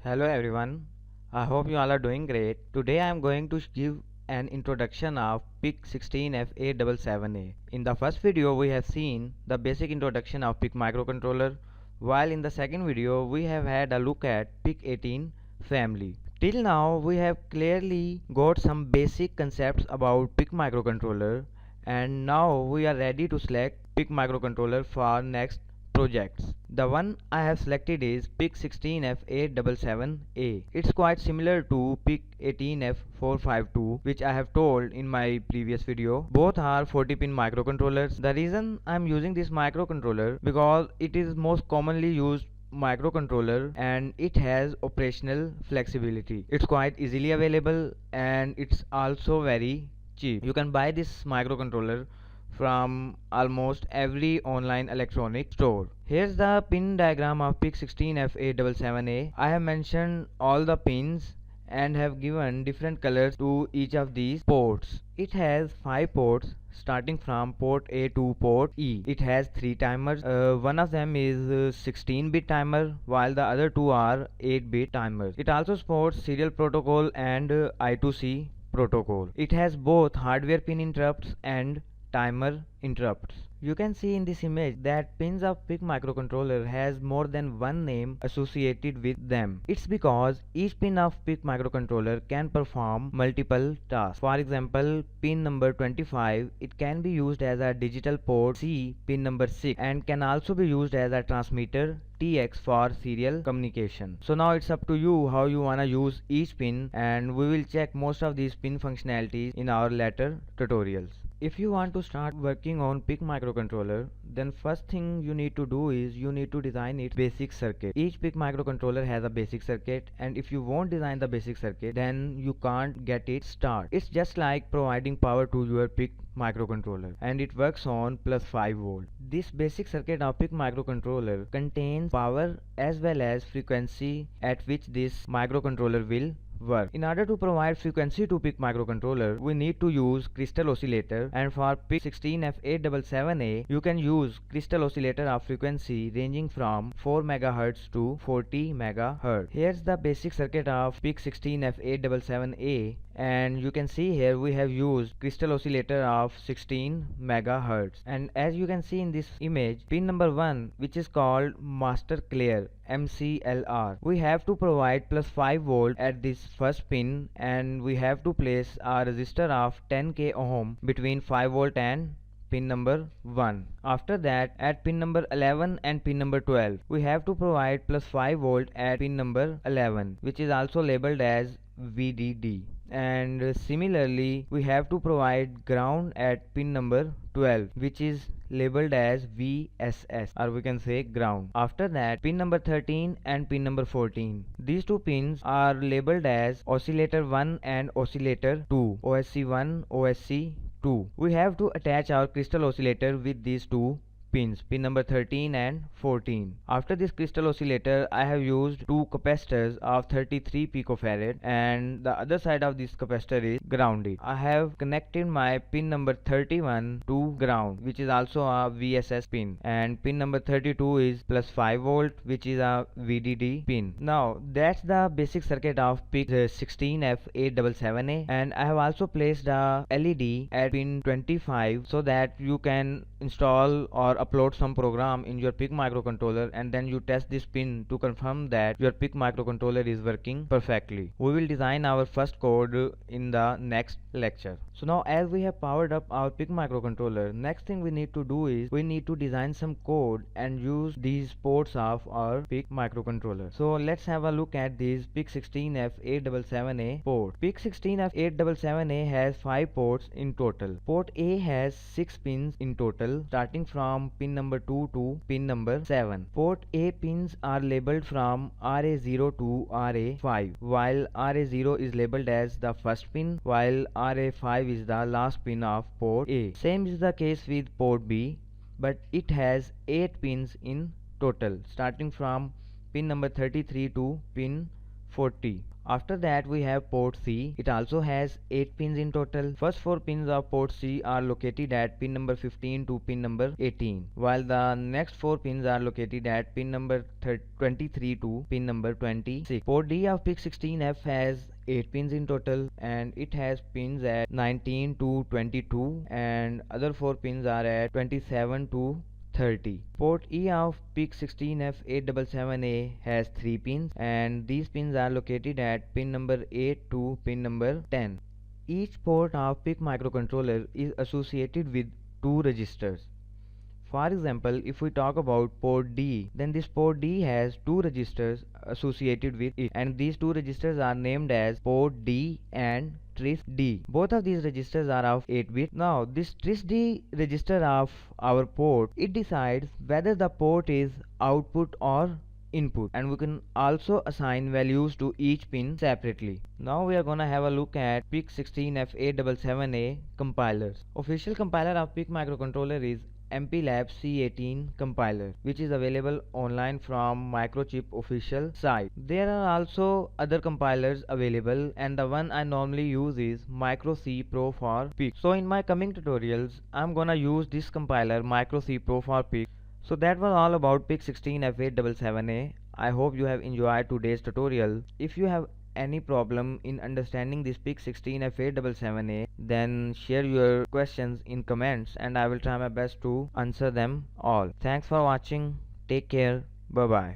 Hello everyone, I hope you all are doing great. Today I am going to give an introduction of PIC16F877a. In the first video we have seen the basic introduction of PIC microcontroller, while in the second video we have had a look at PIC18 family. Till now we have clearly got some basic concepts about PIC microcontroller, and now we are ready to select PIC microcontroller for next projects. The one I have selected is PIC16F877a. It's quite similar to PIC18F452, which I have told in my previous video. Both are 40-pin microcontrollers. The reason I am using this microcontroller because it is most commonly used microcontroller and it has operational flexibility. It's quite easily available and it's also very cheap. You can buy this microcontroller from almost every online electronic store. Here's the pin diagram of PIC16F877a. I have mentioned all the pins and have given different colors to each of these ports. It has 5 ports starting from port A to port E. It has 3 timers. One of them is 16-bit timer while the other 2 are 8-bit timers. It also supports serial protocol and I2C protocol. It has both hardware pin interrupts and timer interrupts. You can see in this image that pins of PIC microcontroller has more than one name associated with them. It's because each pin of PIC microcontroller can perform multiple tasks. For example, pin number 25, it can be used as a digital port C pin number 6 and can also be used as a transmitter TX for serial communication. So now it's up to you how you wanna use each pin, and we will check most of these pin functionalities in our later tutorials. If you want to start working on PIC microcontroller, then first thing you need to do is you need to design its basic circuit. Each PIC microcontroller has a basic circuit, and if you won't design the basic circuit, then you can't get it started. It's just like providing power to your PIC microcontroller, and it works on plus 5 volt. This basic circuit of PIC microcontroller contains power as well as frequency at which this microcontroller will work. In order to provide frequency to PIC microcontroller, we need to use crystal oscillator, and for PIC16F877a you can use crystal oscillator of frequency ranging from 4 MHz to 40 MHz. Here's the basic circuit of PIC16F877a, and you can see here we have used crystal oscillator of 16 MHz. And as you can see in this image, pin number 1, which is called master clear MCLR, we have to provide plus 5 volt at this first pin, and we have to place a resistor of 10k ohm between 5 volt and pin number 1. After that, at pin number 11 and pin number 12, we have to provide plus 5 volt at pin number 11, which is also labeled as VDD. And similarly, we have to provide ground at pin number 12, which is labeled as VSS, or we can say ground. After that, pin number 13 and pin number 14. These two pins are labeled as oscillator 1 and oscillator 2, OSC1, OSC2. We have to attach our crystal oscillator with these two pins, pin number 13 and 14. After this crystal oscillator, I have used two capacitors of 33 picofarad, and the other side of this capacitor is grounded. I have connected my pin number 31 to ground, which is also a VSS pin, and pin number 32 is plus 5 volt, which is a VDD pin. Now that's the basic circuit of PIC16F877a, and I have also placed a LED at pin 25 so that you can install or upload some program in your PIC microcontroller, and then you test this pin to confirm that your PIC microcontroller is working perfectly. We will design our first code in the next lecture. So now, as we have powered up our PIC microcontroller, next thing we need to do is we need to design some code and use these ports of our PIC microcontroller. So let's have a look at these PIC16F877a port. PIC16F877a has 5 ports in total. Port A has 6 pins in total, starting from pin number 2 to pin number 7. Port A pins are labeled from RA0 to RA5, while RA0 is labeled as the first pin, while RA5 is the last pin of port A. Same is the case with port B, but it has 8 pins in total, starting from pin number 33 to pin 40. After that we have port C. It also has 8 pins in total. First 4 pins of port C are located at pin number 15 to pin number 18, while the next 4 pins are located at pin number 23 to pin number 26. Port D of PIC16F has 8 pins in total, and it has pins at 19 to 22, and other 4 pins are at 27 to 30. Port E of PIC16F877a has 3 pins, and these pins are located at pin number 8 to pin number 10. Each port of PIC microcontroller is associated with 2 registers. For example, if we talk about port D, then this port D has 2 registers associated with it, and these 2 registers are named as port D and tris D. Both of these registers are of 8-bit. Now this tris D register of our port, it decides whether the port is output or input, and we can also assign values to each pin separately. Now we are gonna have a look at PIC16F877a compilers. Official compiler of PIC microcontroller is MPLAB C18 compiler, which is available online from Microchip official site. There are also other compilers available, and the one I normally use is Micro C Pro for PIC. So in my coming tutorials, I'm gonna use this compiler Micro C Pro for PIC. So that was all about PIC16F877a. I hope you have enjoyed today's tutorial. If you have any problem in understanding this PIC16F877a, then share your questions in comments and I will try my best to answer them all. Thanks for watching. Take care. Bye bye.